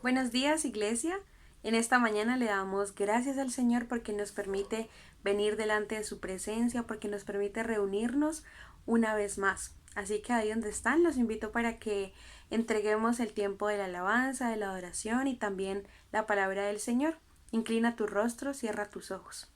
Buenos días, iglesia. En esta mañana le damos gracias al Señor porque nos permite venir delante de su presencia, porque nos permite reunirnos una vez más. Así que ahí donde están, los invito para que entreguemos el tiempo de la alabanza, de la adoración y también la palabra del Señor. Inclina tu rostro, cierra tus ojos.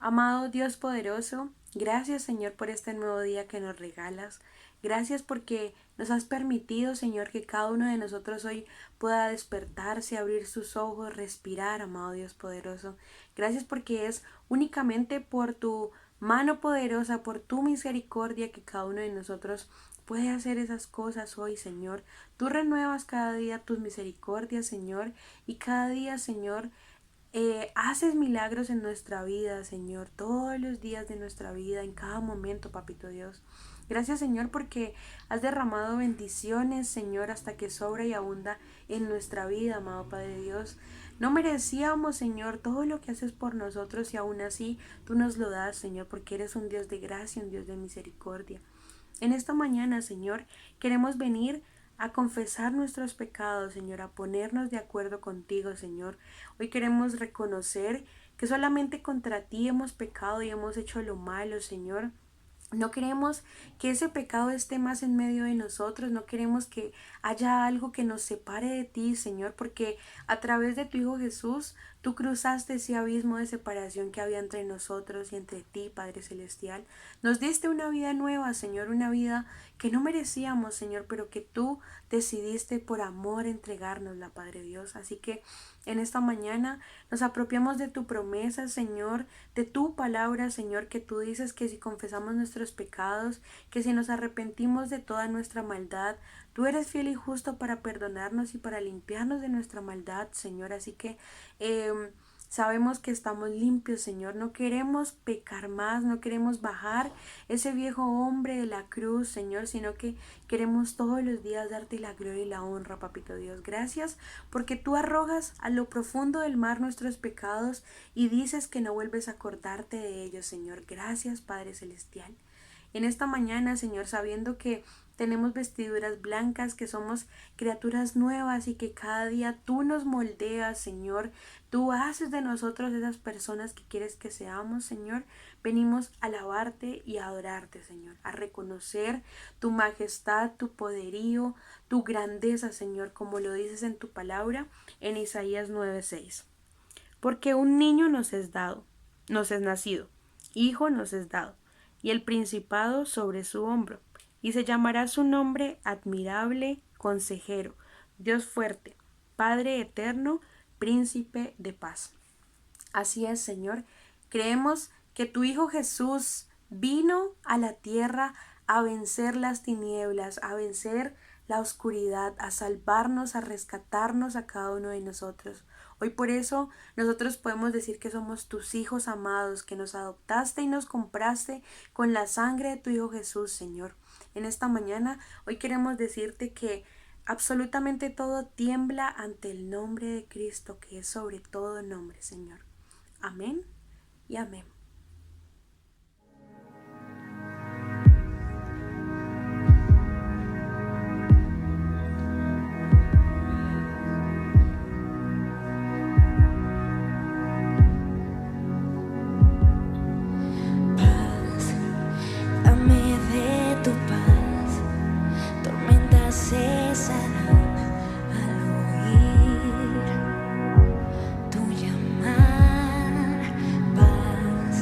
Amado Dios poderoso, gracias Señor por este nuevo día que nos regalas. Gracias porque nos has permitido, Señor, que cada uno de nosotros hoy pueda despertarse, abrir sus ojos, respirar, amado Dios poderoso. Gracias porque es únicamente por tu mano poderosa, por tu misericordia que cada uno de nosotros puede hacer esas cosas hoy, Señor. Tú renuevas cada día tus misericordias, Señor, y cada día, Señor, haces milagros en nuestra vida, Señor, todos los días de nuestra vida, en cada momento, Papito Dios. Gracias, Señor, porque has derramado bendiciones, Señor, hasta que sobra y abunda en nuestra vida, amado Padre Dios. No merecíamos, Señor, todo lo que haces por nosotros y aún así tú nos lo das, Señor, porque eres un Dios de gracia, un Dios de misericordia. En esta mañana, Señor, queremos venir a confesar nuestros pecados, Señor, a ponernos de acuerdo contigo, Señor. Hoy queremos reconocer que solamente contra ti hemos pecado y hemos hecho lo malo, Señor. No queremos que ese pecado esté más en medio de nosotros, no queremos que haya algo que nos separe de ti, Señor, porque a través de tu Hijo Jesús, tú cruzaste ese abismo de separación que había entre nosotros y entre ti, Padre Celestial. Nos diste una vida nueva, Señor, una vida que no merecíamos, Señor, pero que tú decidiste por amor entregárnosla, Padre Dios. Así que en esta mañana nos apropiamos de tu promesa, Señor, de tu palabra, Señor, que tú dices que si confesamos nuestros pecados, que si nos arrepentimos de toda nuestra maldad, tú eres fiel y justo para perdonarnos y para limpiarnos de nuestra maldad, Señor. Así que sabemos que estamos limpios, Señor. No queremos pecar más, no queremos bajar ese viejo hombre de la cruz, Señor, sino que queremos todos los días darte la gloria y la honra, Papito Dios. Gracias porque tú arrojas a lo profundo del mar nuestros pecados y dices que no vuelves a acordarte de ellos, Señor. Gracias, Padre Celestial. En esta mañana, Señor, sabiendo que tenemos vestiduras blancas, que somos criaturas nuevas y que cada día tú nos moldeas, Señor. Tú haces de nosotros esas personas que quieres que seamos, Señor. Venimos a alabarte y a adorarte, Señor, a reconocer tu majestad, tu poderío, tu grandeza, Señor, como lo dices en tu palabra en Isaías 9:6. Porque un niño nos es dado, nos es nacido, hijo nos es dado, y el principado sobre su hombro, y se llamará su nombre admirable, consejero, Dios fuerte, Padre eterno, príncipe de paz. Así es, Señor. Creemos que tu Hijo Jesús vino a la tierra a vencer las tinieblas, a vencer la oscuridad, a salvarnos, a rescatarnos a cada uno de nosotros. Hoy por eso nosotros podemos decir que somos tus hijos amados, que nos adoptaste y nos compraste con la sangre de tu Hijo Jesús, Señor. En esta mañana, hoy queremos decirte que absolutamente todo tiembla ante el nombre de Cristo, que es sobre todo nombre, Señor. Amén y amén. Paz, dame de tu paz, tormentas cesarán al oír tu llamar. Paz,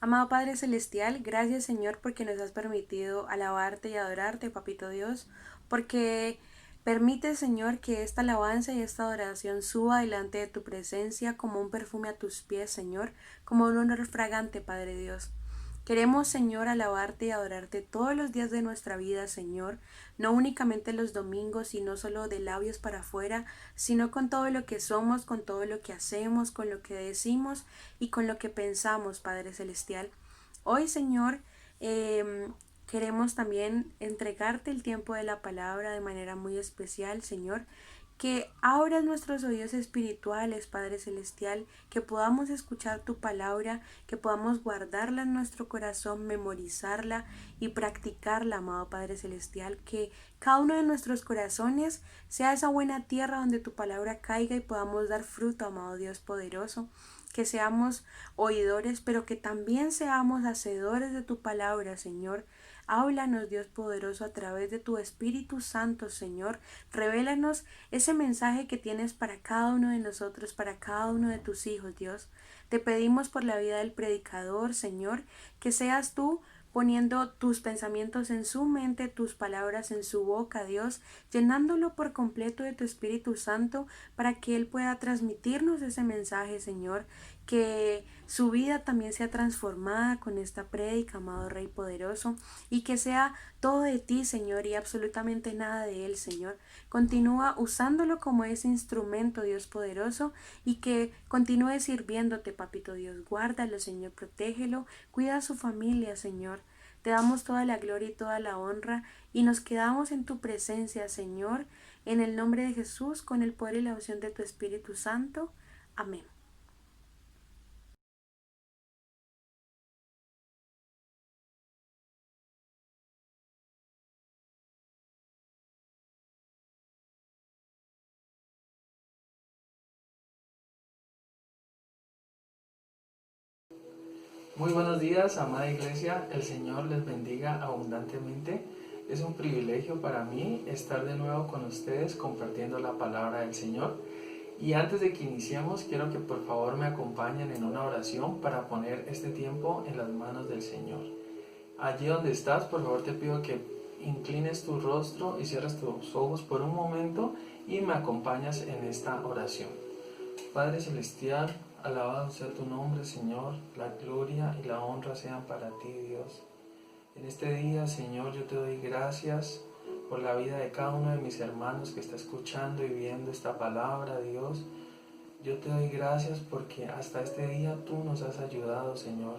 Amado Padre Celestial, gracias Señor porque nos has permitido alabarte y adorarte, Papito Dios, porque permite Señor que esta alabanza y esta adoración suba delante de tu presencia como un perfume a tus pies, Señor, como un olor fragante, Padre Dios. Queremos, Señor, alabarte y adorarte todos los días de nuestra vida, Señor, no únicamente los domingos, sino solo de labios para afuera, sino con todo lo que somos, con todo lo que hacemos, con lo que decimos y con lo que pensamos, Padre Celestial. Hoy, Señor, queremos también entregarte el tiempo de la palabra de manera muy especial, Señor, que abras nuestros oídos espirituales, Padre Celestial, que podamos escuchar tu palabra, que podamos guardarla en nuestro corazón, memorizarla y practicarla, amado Padre Celestial, que cada uno de nuestros corazones sea esa buena tierra donde tu palabra caiga y podamos dar fruto, amado Dios poderoso, que seamos oidores, pero que también seamos hacedores de tu palabra, Señor. Háblanos, Dios poderoso, a través de tu Espíritu Santo, Señor. Revélanos ese mensaje que tienes para cada uno de nosotros, para cada uno de tus hijos, Dios. Te pedimos por la vida del predicador, Señor, que seas tú poniendo tus pensamientos en su mente, tus palabras en su boca, Dios, llenándolo por completo de tu Espíritu Santo para que Él pueda transmitirnos ese mensaje, Señor, que su vida también sea transformada con esta prédica, amado Rey poderoso, y que sea todo de ti, Señor, y absolutamente nada de Él, Señor. Continúa usándolo como ese instrumento, Dios poderoso, y que continúe sirviéndote, Papito Dios. Guárdalo, Señor, protégelo, cuida a su familia, Señor. Te damos toda la gloria y toda la honra y nos quedamos en tu presencia, Señor, en el nombre de Jesús, con el poder y la unción de tu Espíritu Santo. Amén. Muy buenos días, amada iglesia, el Señor les bendiga abundantemente. Es un privilegio para mí estar de nuevo con ustedes compartiendo la palabra del Señor. Y antes de que iniciemos, quiero que por favor me acompañen en una oración para poner este tiempo en las manos del Señor. Allí donde estás, por favor te pido que inclines tu rostro y cierres tus ojos por un momento y me acompañas en esta oración. Padre Celestial, alabado sea tu nombre, Señor, la gloria y la honra sean para ti, Dios. En este día, Señor, yo te doy gracias por la vida de cada uno de mis hermanos que está escuchando y viendo esta palabra, Dios. Yo te doy gracias porque hasta este día tú nos has ayudado, Señor.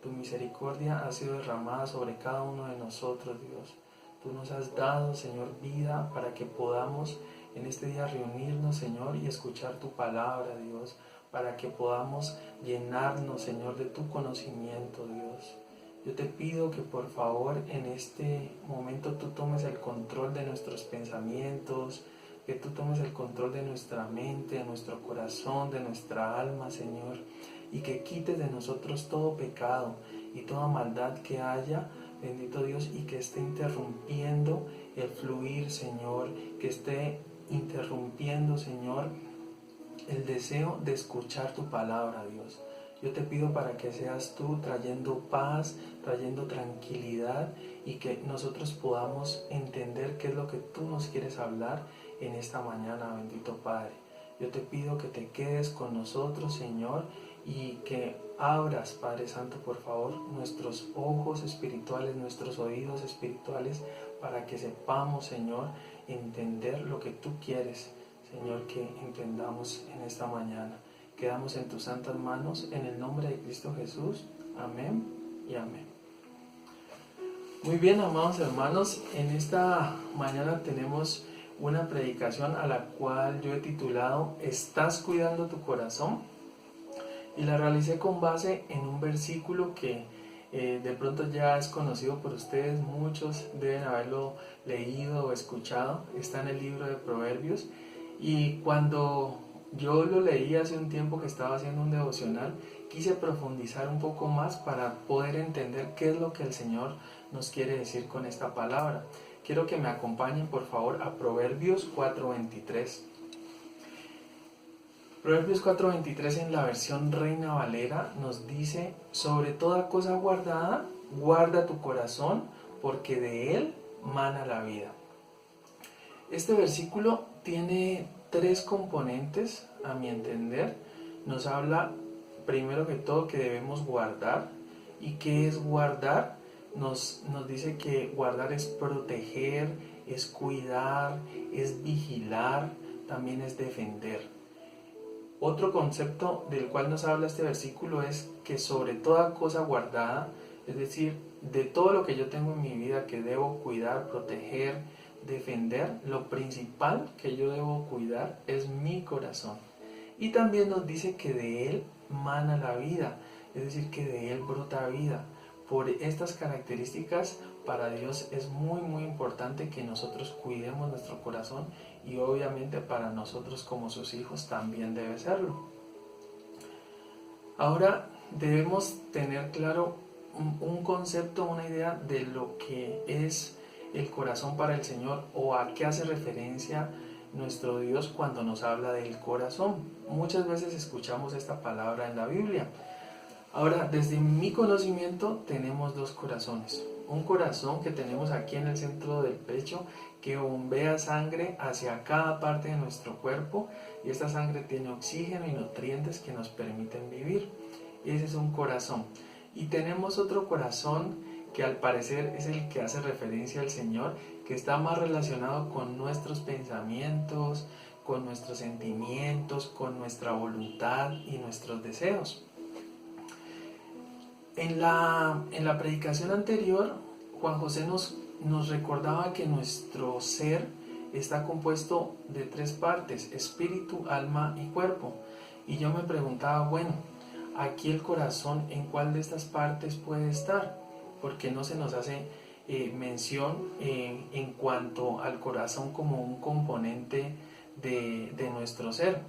Tu misericordia ha sido derramada sobre cada uno de nosotros, Dios. Tú nos has dado, Señor, vida para que podamos en este día reunirnos, Señor, y escuchar tu palabra, Dios, para que podamos llenarnos, Señor, de tu conocimiento, Dios. Yo te pido que por favor en este momento tú tomes el control de nuestros pensamientos, que tú tomes el control de nuestra mente, de nuestro corazón, de nuestra alma, Señor, y que quites de nosotros todo pecado y toda maldad que haya, bendito Dios, y que esté interrumpiendo el fluir, Señor, que esté interrumpiendo, Señor, el deseo de escuchar tu palabra, Dios. Yo te pido para que seas tú trayendo paz, trayendo tranquilidad y que nosotros podamos entender qué es lo que tú nos quieres hablar en esta mañana, bendito Padre. Yo te pido que te quedes con nosotros, Señor, y que abras, Padre Santo, por favor, nuestros ojos espirituales, nuestros oídos espirituales, para que sepamos, Señor, entender lo que tú quieres, Señor, que entendamos en esta mañana. Quedamos en tus santas manos, en el nombre de Cristo Jesús. Amén y amén. Muy bien, amados hermanos, en esta mañana tenemos una predicación a la cual yo he titulado ¿Estás cuidando tu corazón? Y la realicé con base en un versículo que de pronto ya es conocido por ustedes, muchos deben haberlo leído o escuchado. Está en el libro de Proverbios, y cuando yo lo leí hace un tiempo que estaba haciendo un devocional, quise profundizar un poco más para poder entender qué es lo que el Señor nos quiere decir con esta palabra. Quiero que me acompañen por favor a Proverbios 4:23. Proverbios 4:23 en la versión Reina Valera nos dice: sobre toda cosa guardada, guarda tu corazón, porque de él mana la vida. Este versículo tiene tres componentes, a mi entender. Nos habla primero que todo que debemos guardar. ¿Y qué es guardar? Nos dice que guardar es proteger, es cuidar, es vigilar, también es defender. Otro concepto del cual nos habla este versículo es que sobre toda cosa guardada, es decir, de todo lo que yo tengo en mi vida que debo cuidar, proteger, defender, lo principal que yo debo cuidar es mi corazón. Y también nos dice que de él mana la vida, es decir, que de él brota vida. Por estas características, para Dios es muy importante que nosotros cuidemos nuestro corazón, y obviamente para nosotros como sus hijos también debe serlo. Ahora debemos tener claro un concepto, una idea de lo que es el corazón para el Señor, o a qué hace referencia nuestro Dios cuando nos habla del corazón. Muchas veces escuchamos esta palabra en la Biblia. Ahora, desde mi conocimiento tenemos dos corazones. Un corazón que tenemos aquí en el centro del pecho, que bombea sangre hacia cada parte de nuestro cuerpo, y esta sangre tiene oxígeno y nutrientes que nos permiten vivir. Ese es un corazón. Y tenemos otro corazón que al parecer es el que hace referencia al Señor, que está más relacionado con nuestros pensamientos, con nuestros sentimientos, con nuestra voluntad y nuestros deseos. En la predicación anterior, Juan José nos recordaba que nuestro ser está compuesto de tres partes: espíritu, alma y cuerpo. Y yo me preguntaba, bueno, aquí el corazón, ¿en cuál de estas partes puede estar? Porque no se nos hace mención en cuanto al corazón como un componente de nuestro ser,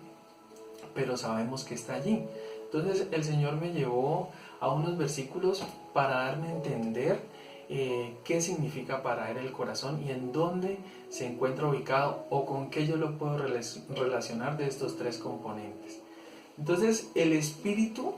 pero sabemos que está allí. Entonces el Señor me llevó a unos versículos para darme a entender qué significa para él el corazón y en dónde se encuentra ubicado, o con qué yo lo puedo relacionar de estos tres componentes. Entonces el espíritu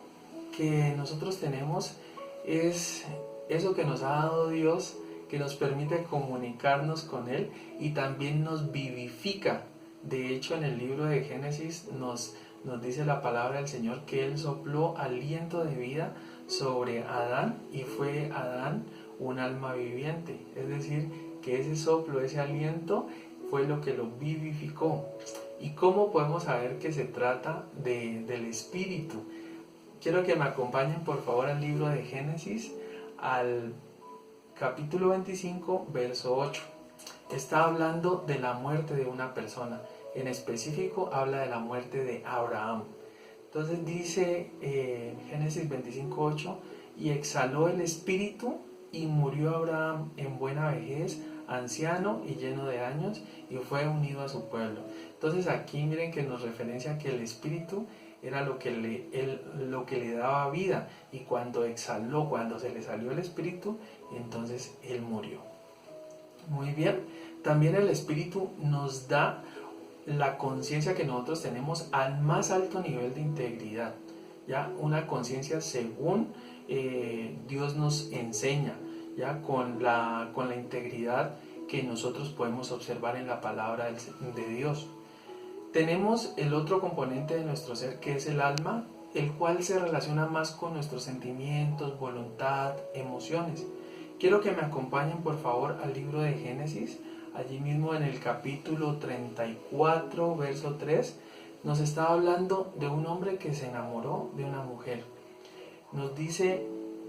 que nosotros tenemos es eso que nos ha dado Dios, que nos permite comunicarnos con él y también nos vivifica. De hecho, en el libro de Génesis nos dice la palabra del Señor que él sopló aliento de vida sobre Adán, y fue Adán un alma viviente. Es decir, que ese soplo, ese aliento fue lo que lo vivificó. ¿Y cómo podemos saber que se trata del espíritu? Quiero que me acompañen por favor al libro de Génesis, al capítulo 25, verso 8. Está hablando de la muerte de una persona. En específico habla de la muerte de Abraham. Entonces dice Génesis 25:8: y exhaló el espíritu y murió Abraham en buena vejez, anciano y lleno de años, y fue unido a su pueblo. Entonces aquí miren que nos referencia que el espíritu era lo que le daba vida, y cuando exhaló, cuando se le salió el espíritu, entonces él murió. Muy bien, también el espíritu nos da la conciencia que nosotros tenemos al más alto nivel de integridad, ya una conciencia según Dios nos enseña, ya con la integridad que nosotros podemos observar en la palabra de Dios. Tenemos el otro componente de nuestro ser, que es el alma, el cual se relaciona más con nuestros sentimientos, voluntad, emociones. Quiero que me acompañen por favor al libro de Génesis. Allí mismo en el capítulo 34, verso 3, nos está hablando de un hombre que se enamoró de una mujer. Nos dice,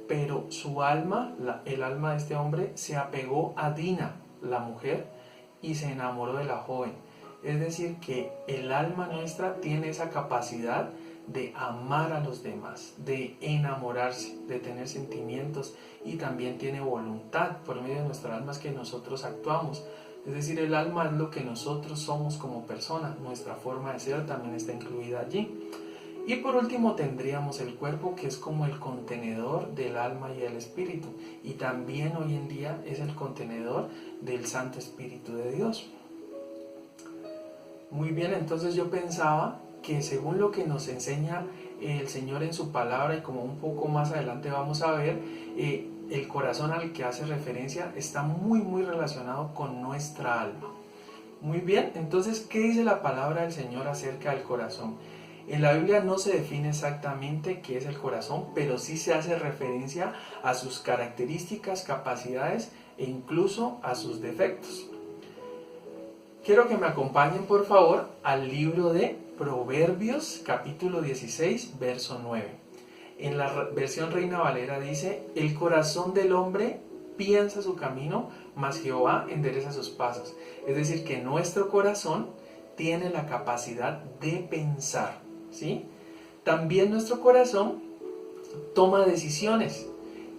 pero su alma, el alma de este hombre, se apegó a Dina, la mujer, y se enamoró de la joven. Es decir, que el alma nuestra tiene esa capacidad de amar a los demás, de enamorarse, de tener sentimientos, y también tiene voluntad. Por medio de nuestra alma es que nosotros actuamos. Es decir, el alma es lo que nosotros somos como personas, nuestra forma de ser también está incluida allí. Y por último tendríamos el cuerpo, que es como el contenedor del alma y el espíritu, y también hoy en día es el contenedor del Santo Espíritu de Dios. Muy bien, entonces yo pensaba que según lo que nos enseña el Señor en su palabra, y como un poco más adelante vamos a ver, el corazón al que hace referencia está muy relacionado con nuestra alma. Muy bien, entonces, ¿qué dice la palabra del Señor acerca del corazón? En la Biblia no se define exactamente qué es el corazón, pero sí se hace referencia a sus características, capacidades e incluso a sus defectos. Quiero que me acompañen por favor al libro de Proverbios capítulo 16 verso 9. En la versión Reina Valera dice: el corazón del hombre piensa su camino, mas Jehová endereza sus pasos. Es decir, que nuestro corazón tiene la capacidad de pensar, ¿sí? También nuestro corazón toma decisiones.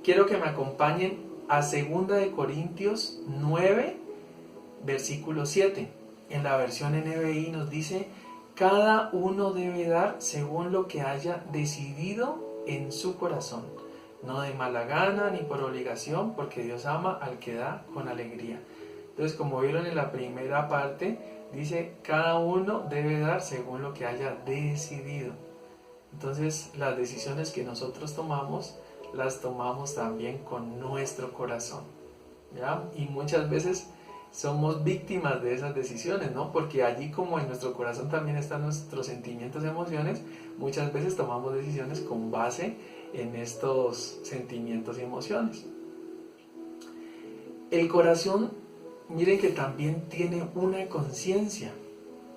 Quiero que me acompañen a 2 de Corintios 9, versículo 7. En la versión NBI nos dice: cada uno debe dar según lo que haya decidido en su corazón, no de mala gana ni por obligación, porque Dios ama al que da con alegría. Entonces, como vieron en la primera parte, dice: cada uno debe dar según lo que haya decidido. Entonces, las decisiones que nosotros tomamos, las tomamos también con nuestro corazón, ¿ya? Y muchas veces somos víctimas de esas decisiones, ¿no? Porque allí, como en nuestro corazón también están nuestros sentimientos y emociones, muchas veces tomamos decisiones con base en estos sentimientos y emociones. El corazón, miren que también tiene una conciencia,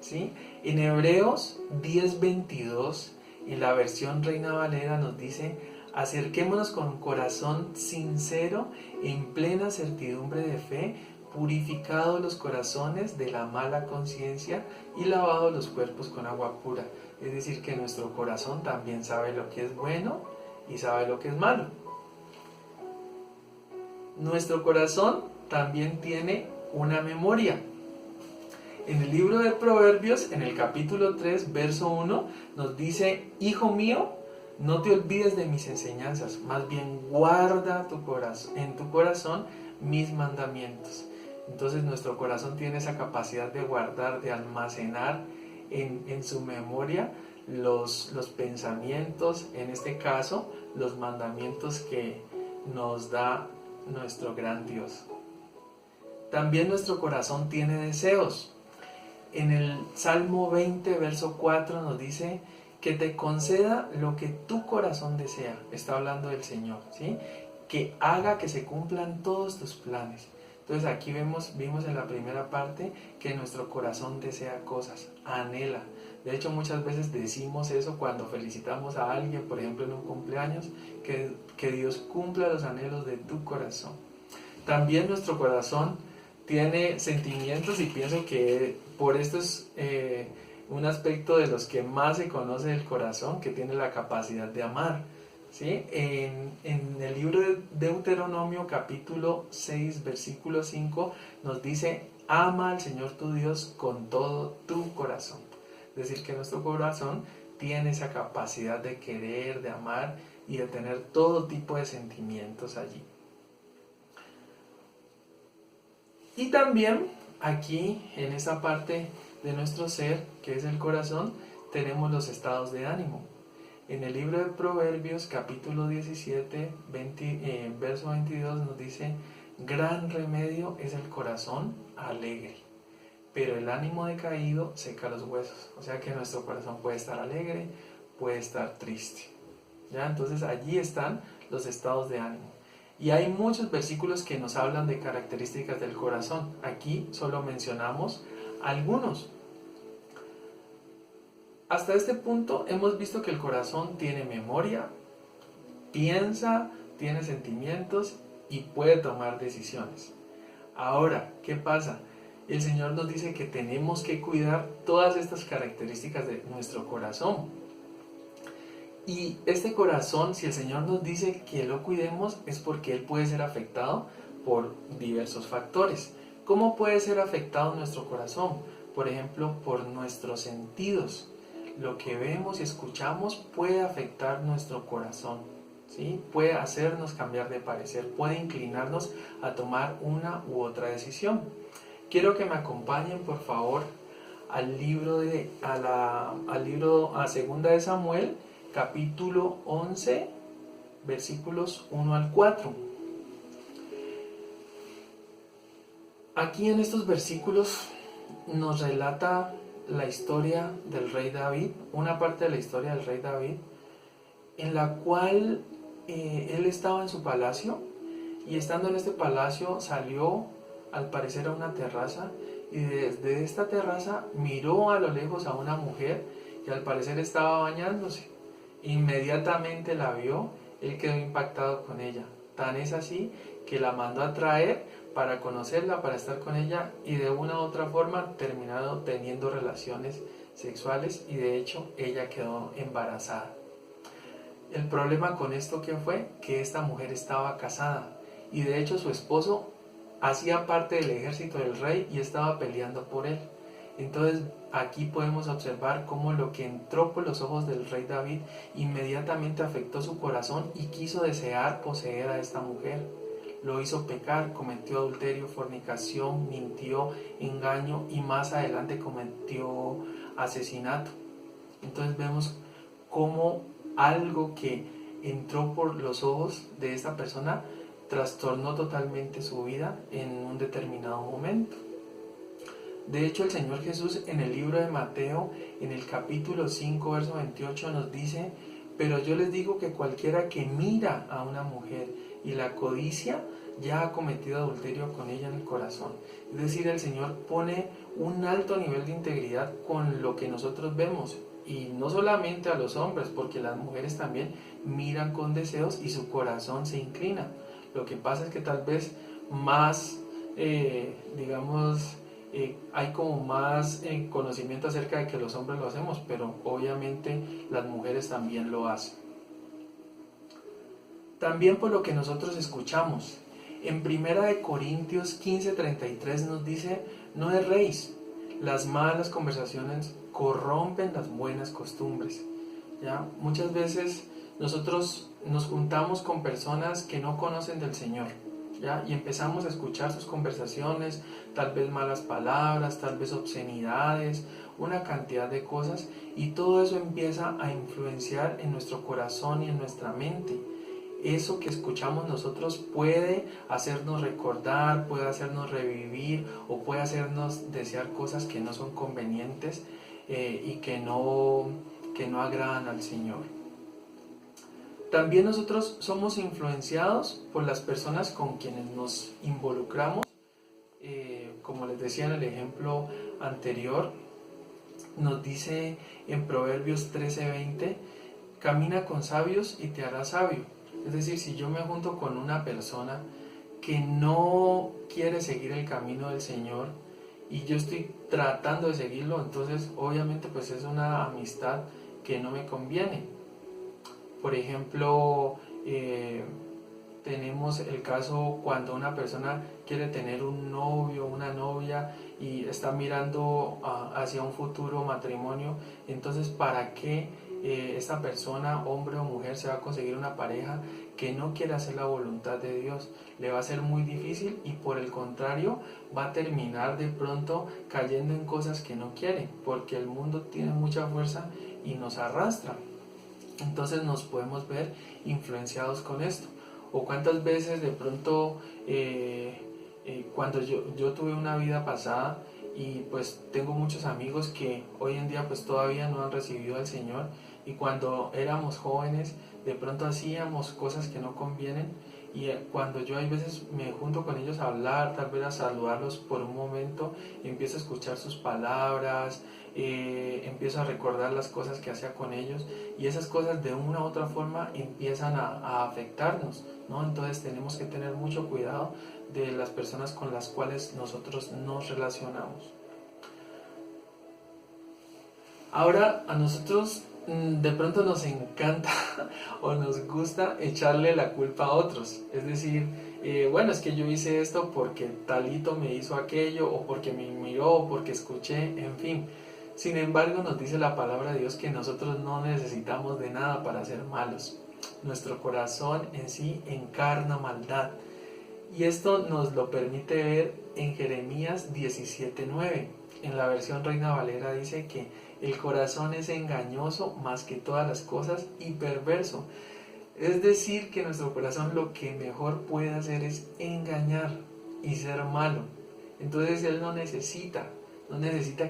¿sí? En Hebreos 10:22, en la versión Reina Valera nos dice: acerquémonos con corazón sincero, en plena certidumbre de fe, purificados los corazones de la mala conciencia y lavados los cuerpos con agua pura. Es decir, que nuestro corazón también sabe lo que es bueno y sabe lo que es malo. Nuestro corazón también tiene una memoria. En el libro de Proverbios, en el capítulo 3, verso 1, nos dice: hijo mío, no te olvides de mis enseñanzas, más bien guarda en tu corazón mis mandamientos. Entonces nuestro corazón tiene esa capacidad de guardar, de almacenar en su memoria los pensamientos, en este caso los mandamientos que nos da nuestro gran Dios. También nuestro corazón tiene deseos. En el Salmo 20, verso 4 nos dice: que te conceda lo que tu corazón desea. Está hablando del Señor, ¿sí? Que haga que se cumplan todos tus planes. Entonces aquí vimos en la primera parte que nuestro corazón desea cosas, anhela. De hecho, muchas veces decimos eso cuando felicitamos a alguien, por ejemplo en un cumpleaños, que Dios cumpla los anhelos de tu corazón. También nuestro corazón tiene sentimientos, y pienso que por esto es un aspecto de los que más se conoce del corazón, que tiene la capacidad de amar, ¿sí? En el libro de Deuteronomio capítulo 6 versículo 5 nos dice: ama al Señor tu Dios con todo tu corazón. Es decir, que nuestro corazón tiene esa capacidad de querer, de amar y de tener todo tipo de sentimientos allí. Y también aquí, en esta parte de nuestro ser, que es el corazón, tenemos los estados de ánimo. En el libro de Proverbios, capítulo 17, verso 22, nos dice: gran remedio es el corazón alegre, pero el ánimo decaído seca los huesos. O sea que nuestro corazón puede estar alegre, puede estar triste, ¿ya? Entonces allí están los estados de ánimo. Y hay muchos versículos que nos hablan de características del corazón. Aquí solo mencionamos algunos. Hasta este punto hemos visto que el corazón tiene memoria, piensa, tiene sentimientos y puede tomar decisiones. Ahora, ¿qué pasa? El Señor nos dice que tenemos que cuidar todas estas características de nuestro corazón. Y este corazón, si el Señor nos dice que lo cuidemos, es porque Él puede ser afectado por diversos factores. ¿Cómo puede ser afectado nuestro corazón? Por ejemplo, por nuestros sentidos. Lo que vemos y escuchamos puede afectar nuestro corazón, ¿sí? Puede hacernos cambiar de parecer, puede inclinarnos a tomar una u otra decisión. Quiero que me acompañen, por favor, a Segunda de Samuel, capítulo 11, versículos 1 al 4. Aquí en estos versículos nos relata la historia del rey David, una parte de la historia del rey David, en la cual él estaba en su palacio, y estando en este palacio salió al parecer a una terraza, y desde esta terraza miró a lo lejos a una mujer que al parecer estaba bañándose. Inmediatamente la vio, él quedó impactado con ella. Tan es así que la mandó a traer para conocerla, para estar con ella, y de una u otra forma terminaron teniendo relaciones sexuales, y de hecho ella quedó embarazada. El problema con esto que fue que esta mujer estaba casada, y de hecho su esposo hacía parte del ejército del rey y estaba peleando por él. Entonces aquí podemos observar cómo lo que entró por los ojos del rey David inmediatamente afectó su corazón y quiso desear poseer a esta mujer. Lo hizo pecar, cometió adulterio, fornicación, mintió, engaño, y más adelante cometió asesinato. Entonces vemos cómo algo que entró por los ojos de esta persona trastornó totalmente su vida en un determinado momento. De hecho, el Señor Jesús en el libro de Mateo, en el capítulo 5, verso 28, nos dice: pero yo les digo que cualquiera que mira a una mujer y la codicia, ya ha cometido adulterio con ella en el corazón. Es decir, el Señor pone un alto nivel de integridad con lo que nosotros vemos, y no solamente a los hombres, porque las mujeres también miran con deseos y su corazón se inclina. Lo que pasa es que tal vez más, hay como más conocimiento acerca de que los hombres lo hacemos, pero obviamente las mujeres también lo hacen. También por lo que nosotros escuchamos, en 1 Corintios 15:33 nos dice: no erréis, las malas conversaciones corrompen las buenas costumbres. ¿Ya? Muchas veces nosotros nos juntamos con personas que no conocen del Señor, ¿ya? Y empezamos a escuchar sus conversaciones, tal vez malas palabras, tal vez obscenidades, una cantidad de cosas, y todo eso empieza a influenciar en nuestro corazón y en nuestra mente. Eso que escuchamos nosotros puede hacernos recordar, puede hacernos revivir, o puede hacernos desear cosas que no son convenientes y que no agradan al Señor. También nosotros somos influenciados por las personas con quienes nos involucramos. Como les decía en el ejemplo anterior, nos dice en Proverbios 13:20: camina con sabios y te harás sabio. Es decir, si yo me junto con una persona que no quiere seguir el camino del Señor y yo estoy tratando de seguirlo, entonces obviamente pues es una amistad que no me conviene. Por ejemplo, tenemos el caso cuando una persona quiere tener un novio, una novia, y está mirando hacia un futuro matrimonio. Entonces, ¿para qué esta persona, hombre o mujer, se va a conseguir una pareja que no quiere hacer la voluntad de Dios? Le va a ser muy difícil, y por el contrario va a terminar de pronto cayendo en cosas que no quiere, porque el mundo tiene mucha fuerza y nos arrastra. Entonces nos podemos ver influenciados con esto. O cuántas veces de pronto cuando yo tuve una vida pasada, y pues tengo muchos amigos que hoy en día pues todavía no han recibido al Señor, y cuando éramos jóvenes de pronto hacíamos cosas que no convienen, y cuando yo hay veces me junto con ellos a hablar, tal vez a saludarlos por un momento, empiezo a escuchar sus palabras, empiezo a recordar las cosas que hacía con ellos, y esas cosas de una u otra forma empiezan a afectarnos, ¿no? Entonces tenemos que tener mucho cuidado de las personas con las cuales nosotros nos relacionamos. Ahora, a nosotros de pronto nos encanta o nos gusta echarle la culpa a otros. Es decir, bueno, es que yo hice esto porque talito me hizo aquello, o porque me miró, o porque escuché, en fin. Sin embargo, nos dice la palabra de Dios que nosotros no necesitamos de nada para ser malos. Nuestro corazón en sí encarna maldad. Y esto nos lo permite ver en Jeremías 17:9, en la versión Reina Valera dice que el corazón es engañoso más que todas las cosas y perverso. Es decir, que nuestro corazón lo que mejor puede hacer es engañar y ser malo. Entonces él no necesita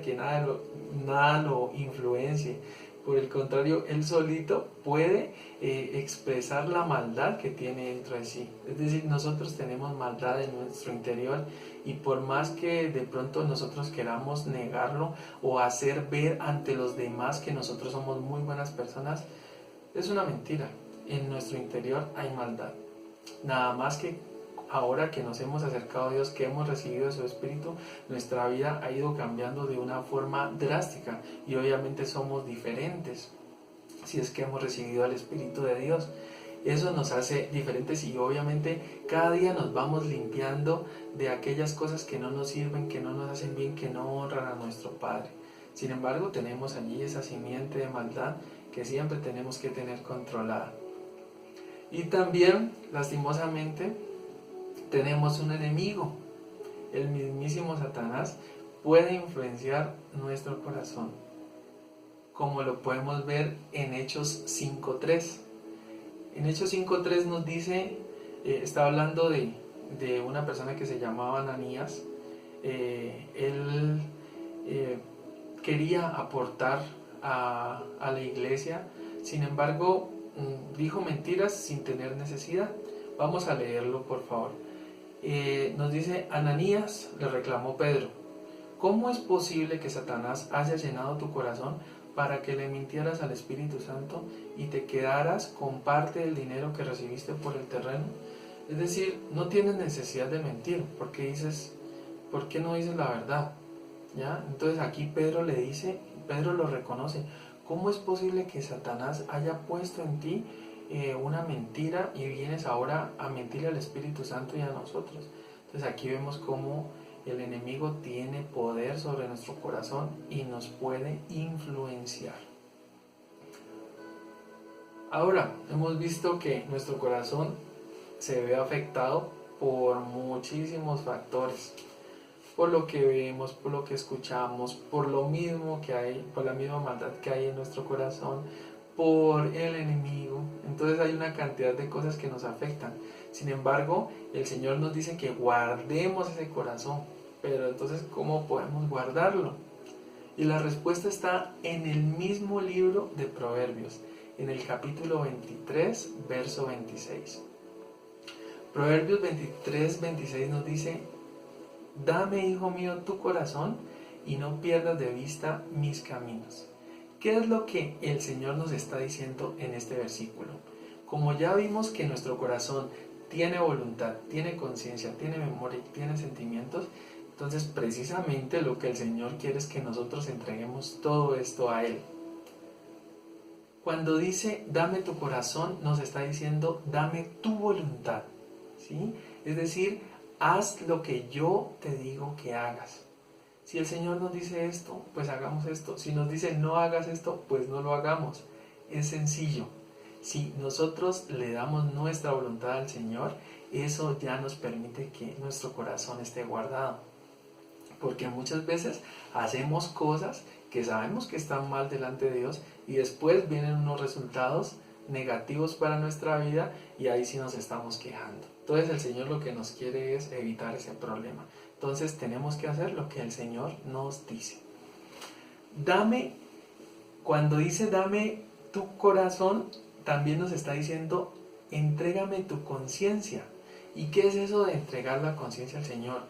que nada lo influencie. Por el contrario, él solito puede expresar la maldad que tiene dentro de sí. Es decir, nosotros tenemos maldad en nuestro interior y por más que de pronto nosotros queramos negarlo o hacer ver ante los demás que nosotros somos muy buenas personas, es una mentira. En nuestro interior hay maldad. Nada más que ahora que nos hemos acercado a Dios, que hemos recibido de su Espíritu, nuestra vida ha ido cambiando de una forma drástica y obviamente somos diferentes si es que hemos recibido al Espíritu de Dios. Eso nos hace diferentes y obviamente cada día nos vamos limpiando de aquellas cosas que no nos sirven, que no nos hacen bien, que no honran a nuestro Padre. Sin embargo, tenemos allí esa simiente de maldad que siempre tenemos que tener controlada. Y también, lastimosamente, tenemos un enemigo. El mismísimo Satanás puede influenciar nuestro corazón, como lo podemos ver en Hechos 5.3. En Hechos 5.3 nos dice, está hablando de una persona que se llamaba Ananías. Él quería aportar a la iglesia, sin embargo, dijo mentiras sin tener necesidad. Vamos a leerlo, por favor. Nos dice: Ananías, le reclamó Pedro, ¿cómo es posible que Satanás haya llenado tu corazón para que le mintieras al Espíritu Santo y te quedaras con parte del dinero que recibiste por el terreno? Es decir, no tienes necesidad de mentir. ¿Por qué no dices la verdad? ¿Ya? Entonces aquí Pedro lo reconoce. ¿Cómo es posible que Satanás haya puesto en ti una mentira y vienes ahora a mentirle al Espíritu Santo y a nosotros? Entonces aquí vemos cómo el enemigo tiene poder sobre nuestro corazón y nos puede influenciar. Ahora, hemos visto que nuestro corazón se ve afectado por muchísimos factores. Por lo que vemos, por lo que escuchamos, por lo mismo que hay, por la misma maldad que hay en nuestro corazón, por el enemigo. Entonces hay una cantidad de cosas que nos afectan. Sin embargo, el Señor nos dice que guardemos ese corazón. Pero entonces, ¿cómo podemos guardarlo? Y la respuesta está en el mismo libro de Proverbios, en el capítulo 23, verso 26. Proverbios 23, 26 nos dice: Dame, hijo mío, tu corazón y no pierdas de vista mis caminos. ¿Qué es lo que el Señor nos está diciendo en este versículo? Como ya vimos que nuestro corazón tiene voluntad, tiene conciencia, tiene memoria y tiene sentimientos, entonces precisamente lo que el Señor quiere es que nosotros entreguemos todo esto a Él. Cuando dice dame tu corazón, nos está diciendo dame tu voluntad, ¿sí? Es decir, haz lo que yo te digo que hagas. Si el Señor nos dice esto, pues hagamos esto. Si nos dice no hagas esto, pues no lo hagamos. Es sencillo. Si nosotros le damos nuestra voluntad al Señor, eso ya nos permite que nuestro corazón esté guardado. Porque muchas veces hacemos cosas que sabemos que están mal delante de Dios y después vienen unos resultados negativos para nuestra vida y ahí sí nos estamos quejando. Entonces el Señor lo que nos quiere es evitar ese problema. Entonces tenemos que hacer lo que el Señor nos dice. Cuando dice dame tu corazón, también nos está diciendo entrégame tu conciencia. ¿Y qué es eso de entregar la conciencia al Señor?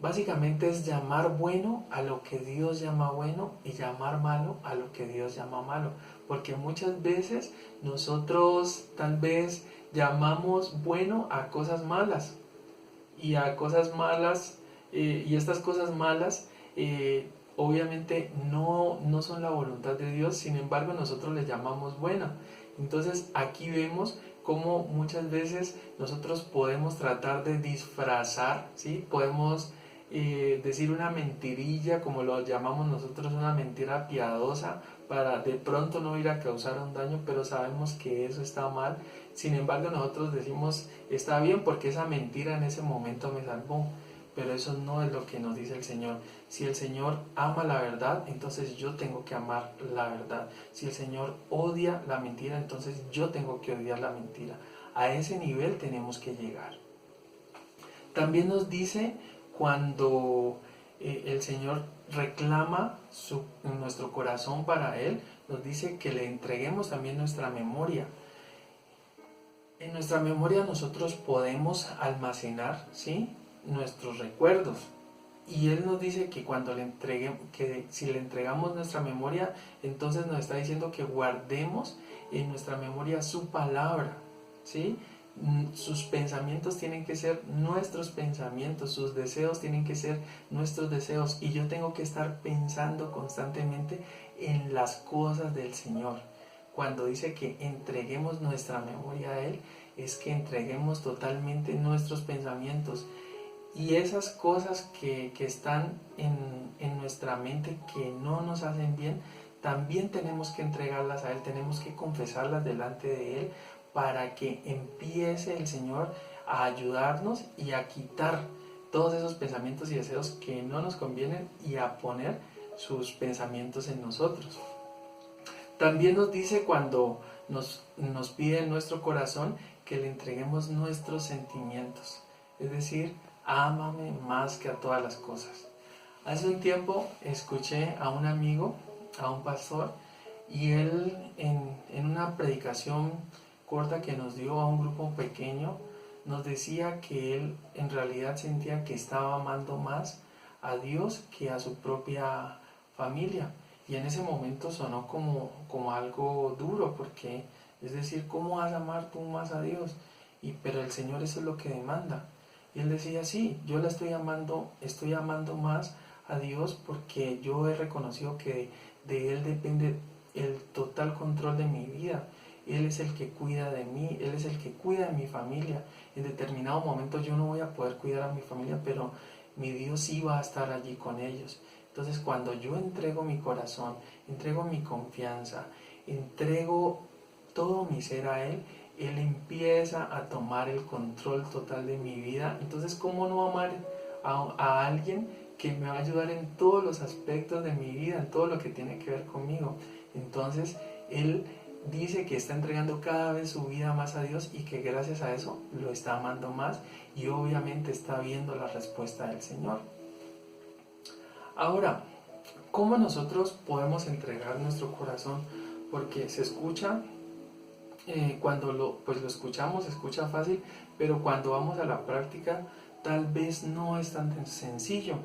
Básicamente es llamar bueno a lo que Dios llama bueno y llamar malo a lo que Dios llama malo. Porque muchas veces nosotros tal vez llamamos bueno a cosas malas. Y a cosas malas, y estas cosas malas obviamente no son la voluntad de Dios, sin embargo nosotros les llamamos buena. Entonces aquí vemos cómo muchas veces nosotros podemos tratar de disfrazar, ¿sí? Podemos decir una mentirilla, como lo llamamos nosotros, una mentira piadosa, para de pronto no ir a causar un daño, pero sabemos que eso está mal. Sin embargo nosotros decimos está bien porque esa mentira en ese momento me salvó. pero eso no es lo que nos dice el Señor. Si el Señor ama la verdad, entonces yo tengo que amar la verdad. Si el Señor odia la mentira, entonces yo tengo que odiar la mentira. A ese nivel tenemos que llegar. También nos dice cuando el Señor reclama nuestro corazón para Él, nos dice que le entreguemos también nuestra memoria. En nuestra memoria nosotros podemos almacenar, ¿sí?, nuestros recuerdos. Y Él nos dice que cuando que si le entregamos nuestra memoria, entonces nos está diciendo que guardemos en nuestra memoria su palabra, ¿sí? Sus pensamientos tienen que ser nuestros pensamientos, sus deseos tienen que ser nuestros deseos, y yo tengo que estar pensando constantemente en las cosas del Señor. Cuando dice que entreguemos nuestra memoria a Él, es que entreguemos totalmente nuestros pensamientos. Y esas cosas que están en nuestra mente que no nos hacen bien, también tenemos que entregarlas a Él, tenemos que confesarlas delante de Él para que empiece el Señor a ayudarnos y a quitar todos esos pensamientos y deseos que no nos convienen y a poner sus pensamientos en nosotros. También nos dice cuando nos pide en nuestro corazón que le entreguemos nuestros sentimientos, es decir, ámame más que a todas las cosas. Hace un tiempo escuché a un amigo, a un pastor, y él en una predicación corta que nos dio a un grupo pequeño, nos decía que él en realidad sentía que estaba amando más a Dios que a su propia familia. Y en ese momento sonó como algo duro, porque es decir, ¿cómo vas a amar tú más a Dios? Pero el Señor eso es lo que demanda. Y él decía, sí, yo la estoy amando más a Dios porque yo he reconocido que de Él depende el total control de mi vida. Él es el que cuida de mí, Él es el que cuida de mi familia. En determinado momento yo no voy a poder cuidar a mi familia, pero mi Dios sí va a estar allí con ellos. Entonces cuando yo entrego mi corazón, entrego mi confianza, entrego todo mi ser a Él, Él empieza a tomar el control total de mi vida. Entonces, ¿cómo no amar a alguien que me va a ayudar en todos los aspectos de mi vida, en todo lo que tiene que ver conmigo? Entonces, Él dice que está entregando cada vez su vida más a Dios y que gracias a eso lo está amando más y obviamente está viendo la respuesta del Señor. Ahora, ¿cómo nosotros podemos entregar nuestro corazón? Porque se escucha... cuando lo escuchamos, se escucha fácil, pero cuando vamos a la práctica tal vez no es tan sencillo.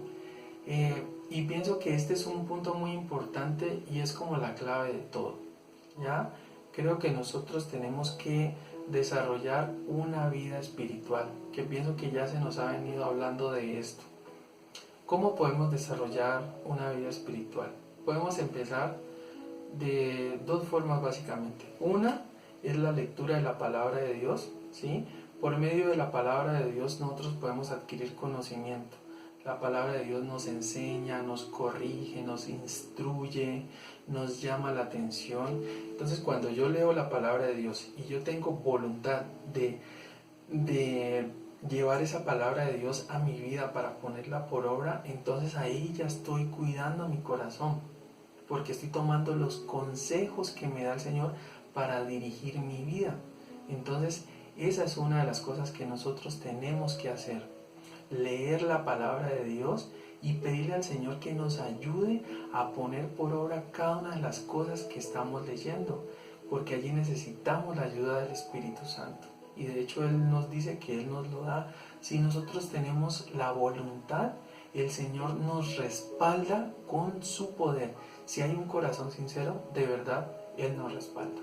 Y pienso que este es un punto muy importante y es como la clave de todo, ¿ya? Creo que nosotros tenemos que desarrollar una vida espiritual, que pienso que ya se nos ha venido hablando de esto. ¿Cómo podemos desarrollar una vida espiritual? Podemos empezar de dos formas básicamente. Una es la lectura de la palabra de Dios, ¿sí? Por medio de la palabra de Dios nosotros podemos adquirir conocimiento. La palabra de Dios nos enseña, nos corrige, nos instruye, nos llama la atención. Entonces cuando yo leo la palabra de Dios y yo tengo voluntad de llevar esa palabra de Dios a mi vida para ponerla por obra, entonces ahí ya estoy cuidando mi corazón, porque estoy tomando los consejos que me da el Señor para dirigir mi vida. Entonces esa es una de las cosas que nosotros tenemos que hacer: leer la palabra de Dios y pedirle al Señor que nos ayude a poner por obra cada una de las cosas que estamos leyendo, porque allí necesitamos la ayuda del Espíritu Santo. Y de hecho Él nos dice que Él nos lo da. Si nosotros tenemos la voluntad, el Señor nos respalda con su poder. Si hay un corazón sincero, de verdad, Él nos respalda.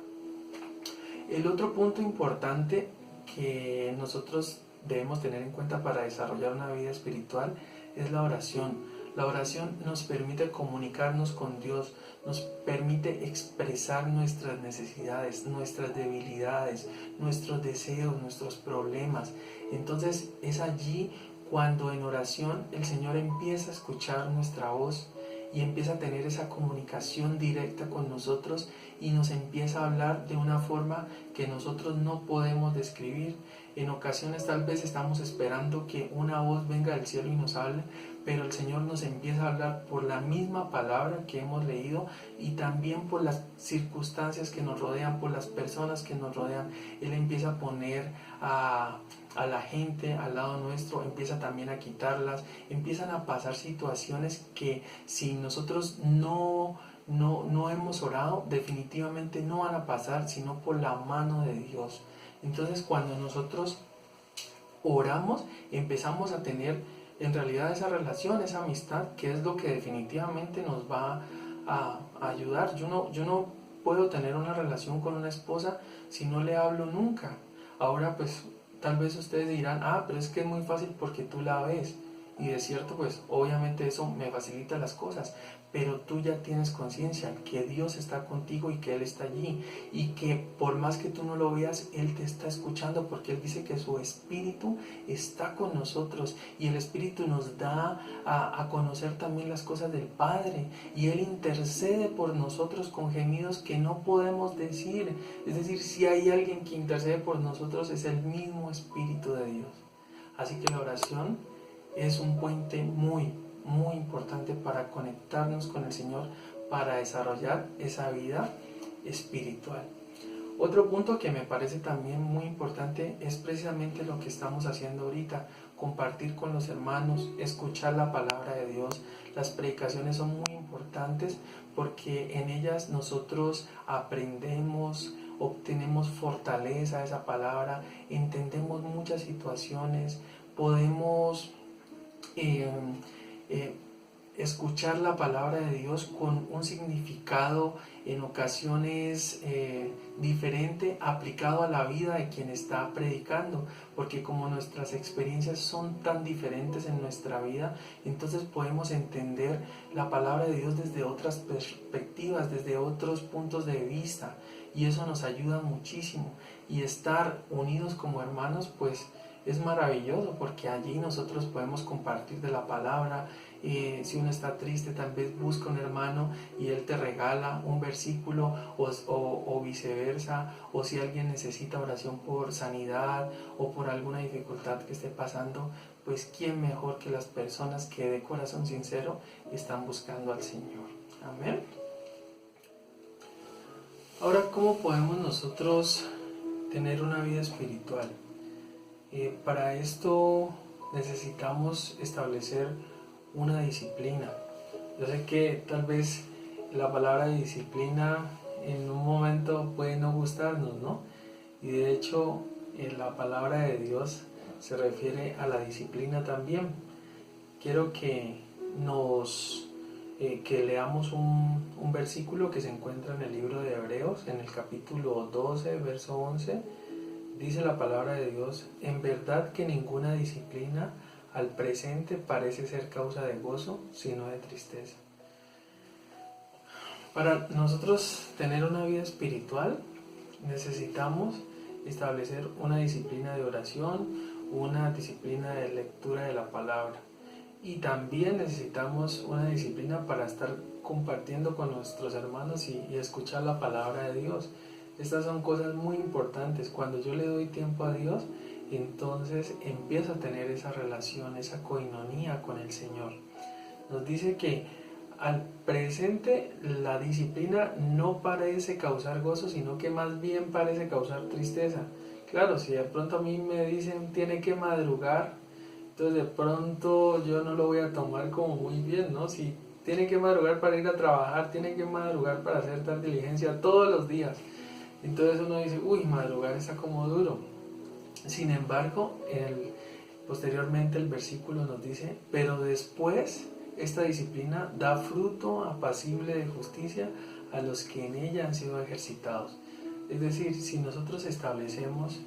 El otro punto importante que nosotros debemos tener en cuenta para desarrollar una vida espiritual es la oración. La oración nos permite comunicarnos con Dios, nos permite expresar nuestras necesidades, nuestras debilidades, nuestros deseos, nuestros problemas. Entonces es allí cuando en oración el Señor empieza a escuchar nuestra voz y empieza a tener esa comunicación directa con nosotros y nos empieza a hablar de una forma que nosotros no podemos describir. En ocasiones tal vez estamos esperando que una voz venga del cielo y nos hable, pero el Señor nos empieza a hablar por la misma palabra que hemos leído y también por las circunstancias que nos rodean, por las personas que nos rodean. Él empieza a poner a la gente al lado nuestro, empieza también a quitarlas, empiezan a pasar situaciones que si nosotros no hemos orado, definitivamente no van a pasar, sino por la mano de Dios. Entonces cuando nosotros oramos, empezamos a tener en realidad esa relación, esa amistad, que es lo que definitivamente nos va a ayudar. Yo no puedo tener una relación con una esposa si no le hablo nunca. Ahora pues tal vez ustedes dirán, pero es que es muy fácil porque tú la ves. Y de cierto, pues obviamente eso me facilita las cosas, pero tú ya tienes conciencia que Dios está contigo y que Él está allí, y que por más que tú no lo veas, Él te está escuchando, porque Él dice que su Espíritu está con nosotros, y el Espíritu nos da a conocer también las cosas del Padre, y Él intercede por nosotros con gemidos que no podemos decir. Es decir, si hay alguien que intercede por nosotros, es el mismo Espíritu de Dios. Así que la oración es un puente muy importante para conectarnos con el Señor, para desarrollar esa vida espiritual. Otro punto que me parece también muy importante es precisamente lo que estamos haciendo ahorita: compartir con los hermanos, escuchar la palabra de Dios. Las predicaciones son muy importantes porque en ellas nosotros aprendemos, obtenemos fortaleza de esa palabra, entendemos muchas situaciones, podemos escuchar la palabra de Dios con un significado en ocasiones diferente, aplicado a la vida de quien está predicando, porque como nuestras experiencias son tan diferentes en nuestra vida, entonces podemos entender la palabra de Dios desde otras perspectivas, desde otros puntos de vista, y eso nos ayuda muchísimo. Y estar unidos como hermanos pues es maravilloso, porque allí nosotros podemos compartir de la palabra. Si uno está triste, tal vez busca un hermano y él te regala un versículo, o viceversa, o si alguien necesita oración por sanidad o por alguna dificultad que esté pasando, pues quién mejor que las personas que de corazón sincero están buscando al Señor. Amén. Ahora, ¿cómo podemos nosotros tener una vida espiritual? Para esto necesitamos establecer una disciplina. Yo sé que tal vez la palabra disciplina en un momento puede no gustarnos, ¿no? Y de hecho la palabra de Dios se refiere a la disciplina también. Quiero que leamos un versículo que se encuentra en el libro de Hebreos, en el capítulo 12, verso 11. Dice la palabra de Dios: en verdad que ninguna disciplina al presente parece ser causa de gozo, sino de tristeza. Para nosotros tener una vida espiritual necesitamos establecer una disciplina de oración, una disciplina de lectura de la palabra, y también necesitamos una disciplina para estar compartiendo con nuestros hermanos y escuchar la palabra de Dios. Estas son cosas muy importantes. Cuando yo le doy tiempo a Dios, entonces empiezo a tener esa relación, esa coinonía con el Señor. Nos dice que al presente la disciplina no parece causar gozo, sino que más bien parece causar tristeza. Claro, si de pronto a mí me dicen tiene que madrugar, entonces de pronto yo no lo voy a tomar como muy bien, ¿no? Si tiene que madrugar para ir a trabajar, tiene que madrugar para hacer tal diligencia todos los días, entonces uno dice, madrugar está como duro. Sin embargo, posteriormente el versículo nos dice: pero después esta disciplina da fruto apacible de justicia a los que en ella han sido ejercitados. Es decir, si nosotros establecemos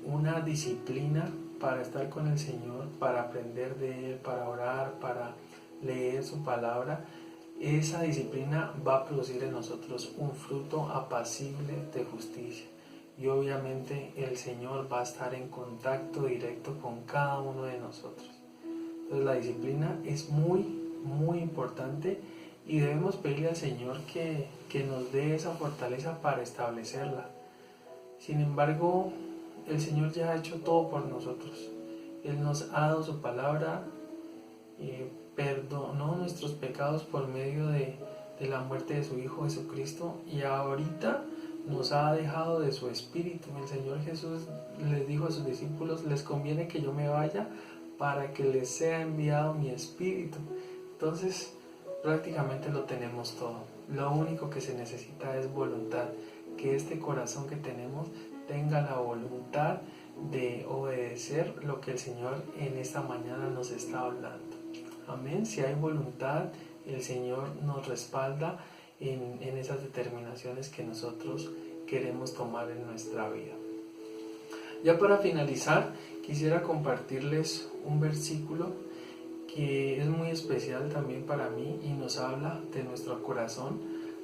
una disciplina para estar con el Señor, para aprender de Él, para orar, para leer su palabra, esa disciplina va a producir en nosotros un fruto apacible de justicia. Y obviamente el Señor va a estar en contacto directo con cada uno de nosotros. Entonces la disciplina es muy importante, y debemos pedirle al Señor que nos dé esa fortaleza para establecerla. Sin embargo, el Señor ya ha hecho todo por nosotros. Él nos ha dado su palabra, perdonó nuestros pecados por medio de la muerte de su Hijo Jesucristo, y ahorita nos ha dejado de su Espíritu. El Señor Jesús les dijo a sus discípulos: les conviene que yo me vaya para que les sea enviado mi Espíritu. Entonces prácticamente lo tenemos todo. Lo único que se necesita es voluntad, que este corazón que tenemos tenga la voluntad de obedecer lo que el Señor en esta mañana nos está hablando. Amén. Si hay voluntad, el Señor nos respalda en esas determinaciones que nosotros queremos tomar en nuestra vida. Ya para finalizar, quisiera compartirles un versículo que es muy especial también para mí y nos habla de nuestro corazón.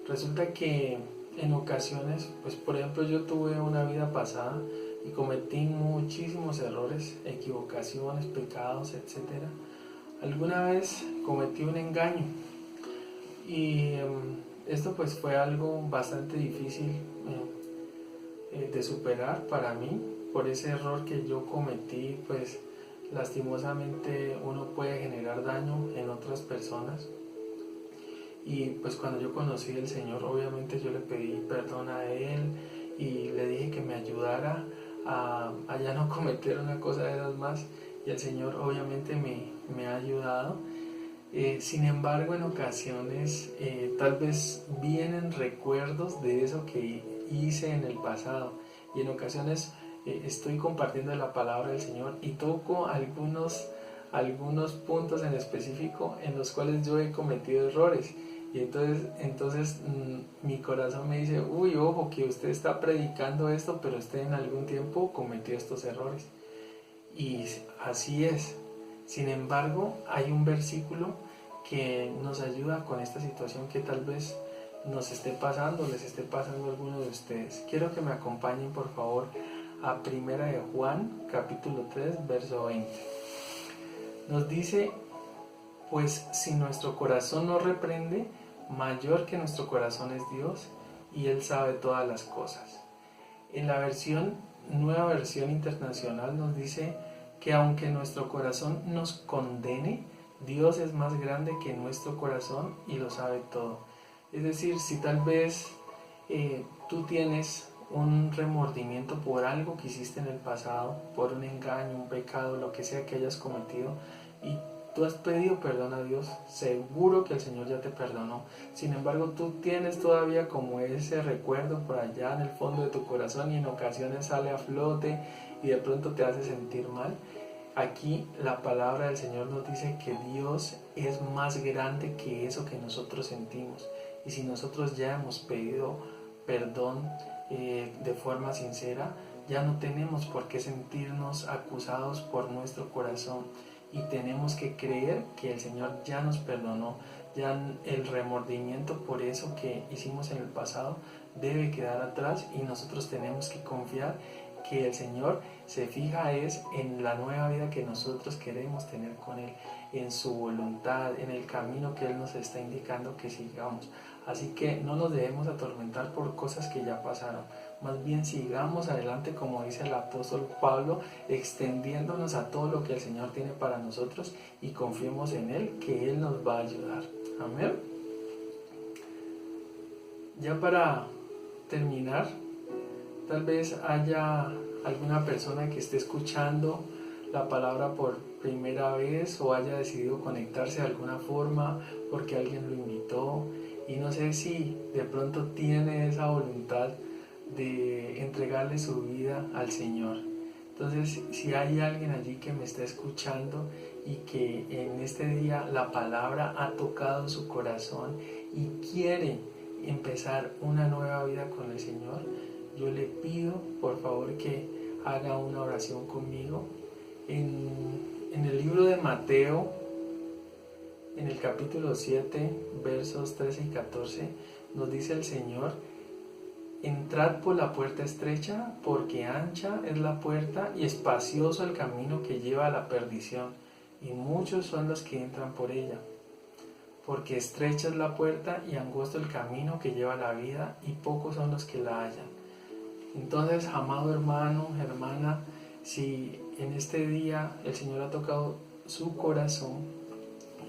Resulta que en ocasiones, pues por ejemplo, yo tuve una vida pasada y cometí muchísimos errores, equivocaciones, pecados, etc. Alguna vez cometí un engaño y esto pues fue algo bastante difícil de superar para mí. Por ese error que yo cometí, pues lastimosamente uno puede generar daño en otras personas. Y pues cuando yo conocí al Señor, obviamente yo le pedí perdón a Él y le dije que me ayudara a ya no cometer una cosa de esas más, y el Señor obviamente me ha ayudado. Sin embargo, en ocasiones tal vez vienen recuerdos de eso que hice en el pasado, y en ocasiones estoy compartiendo la palabra del Señor y toco algunos puntos en específico en los cuales yo he cometido errores. Y entonces mi corazón me dice: uy, ojo, que usted está predicando esto, pero usted en algún tiempo cometió estos errores. Y así es. Sin embargo, hay un versículo que nos ayuda con esta situación que tal vez nos esté pasando, les esté pasando a alguno de ustedes. Quiero que me acompañen, por favor, a 1 de Juan, capítulo 3, verso 20. Nos dice: pues si nuestro corazón no reprende, mayor que nuestro corazón es Dios, y Él sabe todas las cosas. En la nueva versión internacional nos dice que aunque nuestro corazón nos condene, Dios es más grande que nuestro corazón y lo sabe todo. Es decir, si tal vez tú tienes un remordimiento por algo que hiciste en el pasado, por un engaño, un pecado, lo que sea que hayas cometido, y tú has pedido perdón a Dios, seguro que el Señor ya te perdonó. Sin embargo, tú tienes todavía como ese recuerdo por allá en el fondo de tu corazón, y en ocasiones sale a flote y de pronto te hace sentir mal. Aquí la palabra del Señor nos dice que Dios es más grande que eso que nosotros sentimos. Y si nosotros ya hemos pedido perdón de forma sincera, ya no tenemos por qué sentirnos acusados por nuestro corazón. Y tenemos que creer que el Señor ya nos perdonó. Ya el remordimiento por eso que hicimos en el pasado debe quedar atrás, y nosotros tenemos que confiar que el Señor se fija en la nueva vida que nosotros queremos tener con Él, en su voluntad, en el camino que Él nos está indicando que sigamos. Así que no nos debemos atormentar por cosas que ya pasaron. Más bien sigamos adelante, como dice el apóstol Pablo, extendiéndonos a todo lo que el Señor tiene para nosotros, y confiemos en Él, que Él nos va a ayudar. Amén. Ya para terminar, tal vez haya alguna persona que esté escuchando la palabra por primera vez, o haya decidido conectarse de alguna forma porque alguien lo invitó, y no sé si de pronto tiene esa voluntad de entregarle su vida al Señor. Entonces, si hay alguien allí que me está escuchando y que en este día la palabra ha tocado su corazón y quiere empezar una nueva vida con el Señor, yo le pido por favor que haga una oración conmigo. En el libro de Mateo, en el capítulo 7, versos 13 y 14, nos dice el Señor: entrad por la puerta estrecha, porque ancha es la puerta y espacioso el camino que lleva a la perdición, y muchos son los que entran por ella. Porque estrecha es la puerta y angosto el camino que lleva a la vida, y pocos son los que la hallan. Entonces, amado hermano, hermana, si en este día el Señor ha tocado su corazón,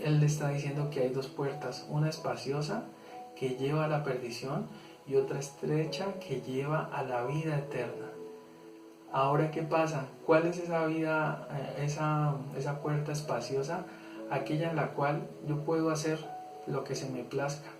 Él le está diciendo que hay dos puertas, una espaciosa que lleva a la perdición y otra estrecha que lleva a la vida eterna. Ahora, ¿qué pasa? ¿Cuál es esa vida, esa puerta espaciosa? Aquella en la cual yo puedo hacer lo que se me plazca,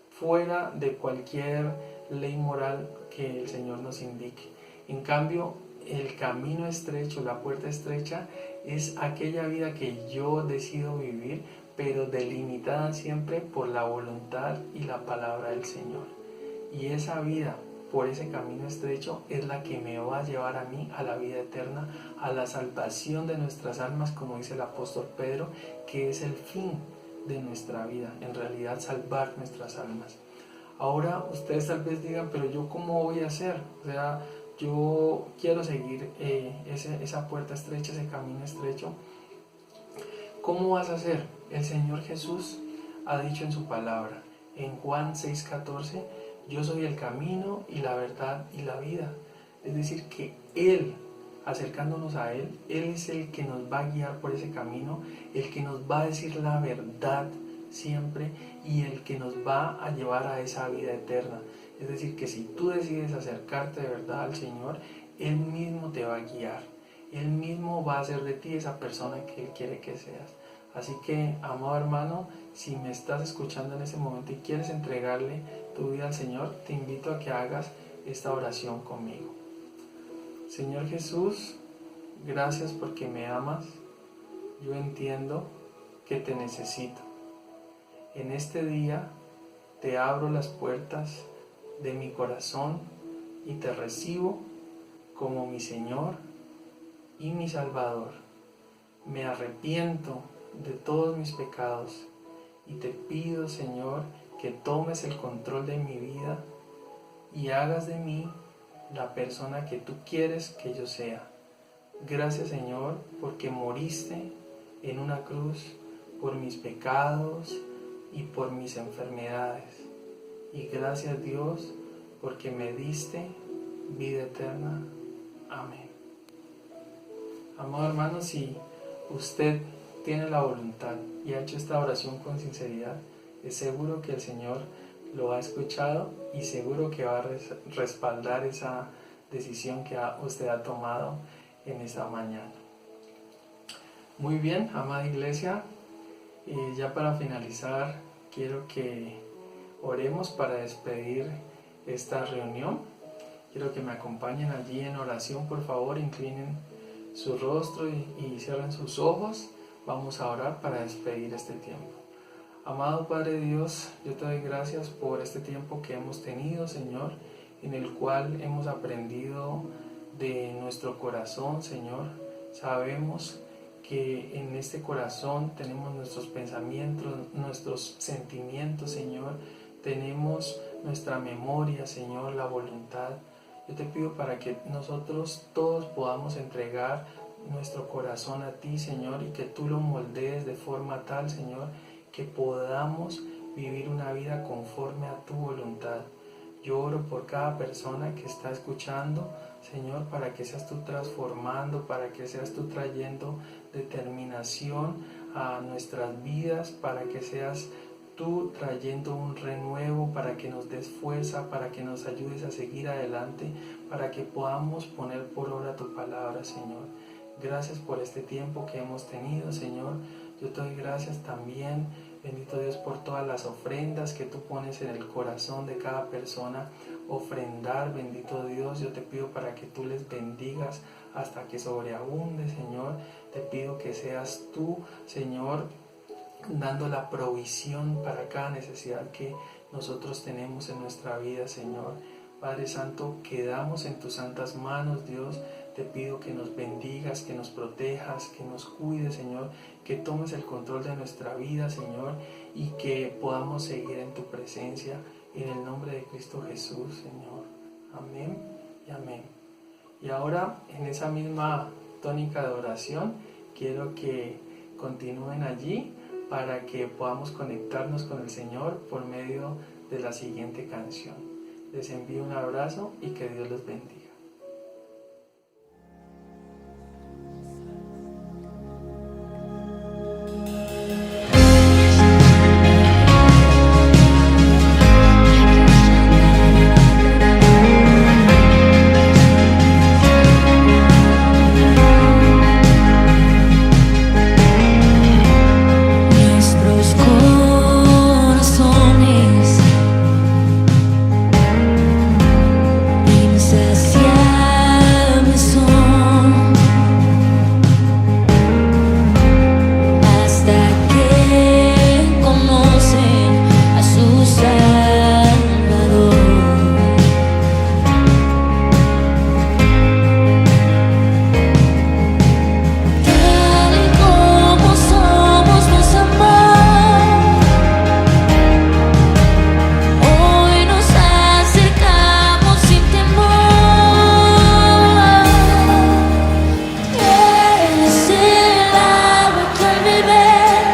fuera de cualquier ley moral que el Señor nos indique. En cambio, el camino estrecho, la puerta estrecha, es aquella vida que yo decido vivir, pero delimitada siempre por la voluntad y la palabra del Señor. Y esa vida, por ese camino estrecho, es la que me va a llevar a mí a la vida eterna, a la salvación de nuestras almas, como dice el apóstol Pedro, que es el fin de nuestra vida, en realidad salvar nuestras almas. Ahora ustedes tal vez digan, pero yo ¿cómo voy a hacer? O sea, yo quiero seguir esa puerta estrecha, ese camino estrecho. ¿Cómo vas a hacer? El Señor Jesús ha dicho en su palabra, en Juan 6:14, yo soy el camino y la verdad y la vida. Es decir, que Él, acercándonos a Él, Él es el que nos va a guiar por ese camino, el que nos va a decir la verdad siempre y el que nos va a llevar a esa vida eterna. Es decir, que si tú decides acercarte de verdad al Señor, Él mismo te va a guiar. Él mismo va a hacer de ti esa persona que Él quiere que seas. Así que, amado hermano, si me estás escuchando en este momento y quieres entregarle tu vida al Señor, te invito a que hagas esta oración conmigo. Señor Jesús, gracias porque me amas. Yo entiendo que te necesito. En este día te abro las puertas de mi corazón y te recibo como mi Señor y mi Salvador. Me arrepiento de todos mis pecados y te pido, Señor, que tomes el control de mi vida y hagas de mí la persona que tú quieres que yo sea. Gracias, Señor, porque moriste en una cruz por mis pecados y por mis enfermedades. Y gracias, Dios, porque me diste vida eterna. Amén. Amado hermano, si usted tiene la voluntad y ha hecho esta oración con sinceridad, es seguro que el Señor lo ha escuchado y seguro que va a respaldar esa decisión que usted ha tomado en esta mañana. Muy bien, amada iglesia, ya para finalizar quiero que oremos para despedir esta reunión. Quiero que me acompañen allí en oración, por favor, inclinen su rostro y cierren sus ojos. Vamos a orar para despedir este tiempo. Amado Padre Dios, yo te doy gracias por este tiempo que hemos tenido, Señor, en el cual hemos aprendido de nuestro corazón, Señor. Sabemos que en este corazón tenemos nuestros pensamientos, nuestros sentimientos, Señor. Tenemos nuestra memoria, Señor, la voluntad. Yo te pido para que nosotros todos podamos entregar nuestro corazón a ti, Señor, y que tú lo moldees de forma tal, Señor, que podamos vivir una vida conforme a tu voluntad. Yo oro por cada persona que está escuchando, Señor, para que seas tú transformando, para que seas tú trayendo determinación a nuestras vidas, para que seas tú trayendo un renuevo, para que nos des fuerza, para que nos ayudes a seguir adelante, para que podamos poner por obra tu palabra, Señor. Gracias por este tiempo que hemos tenido, Señor. Yo te doy gracias también, bendito Dios, por todas las ofrendas que tú pones en el corazón de cada persona. Ofrendar, bendito Dios, yo te pido para que tú les bendigas hasta que sobreabunde, Señor. Te pido que seas tú, Señor, dando la provisión para cada necesidad que nosotros tenemos en nuestra vida, Señor. Padre Santo, quedamos en tus santas manos, Dios. Te pido que nos bendigas, que nos protejas, que nos cuides, Señor, que tomes el control de nuestra vida, Señor, y que podamos seguir en tu presencia, en el nombre de Cristo Jesús, Señor. Amén y amén. Y ahora, en esa misma tónica de oración, quiero que continúen allí para que podamos conectarnos con el Señor por medio de la siguiente canción. Les envío un abrazo y que Dios los bendiga. Nuestros corazones insaciables son hasta que conocen a su Salvador. Tal y como somos nos amó, hoy nos acercamos sin temor. Él es el agua que al beber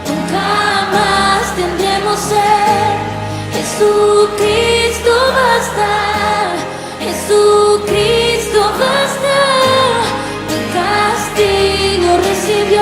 nunca más tendremos sed. Jesucristo basta, Jesucristo basta. El castigo recibió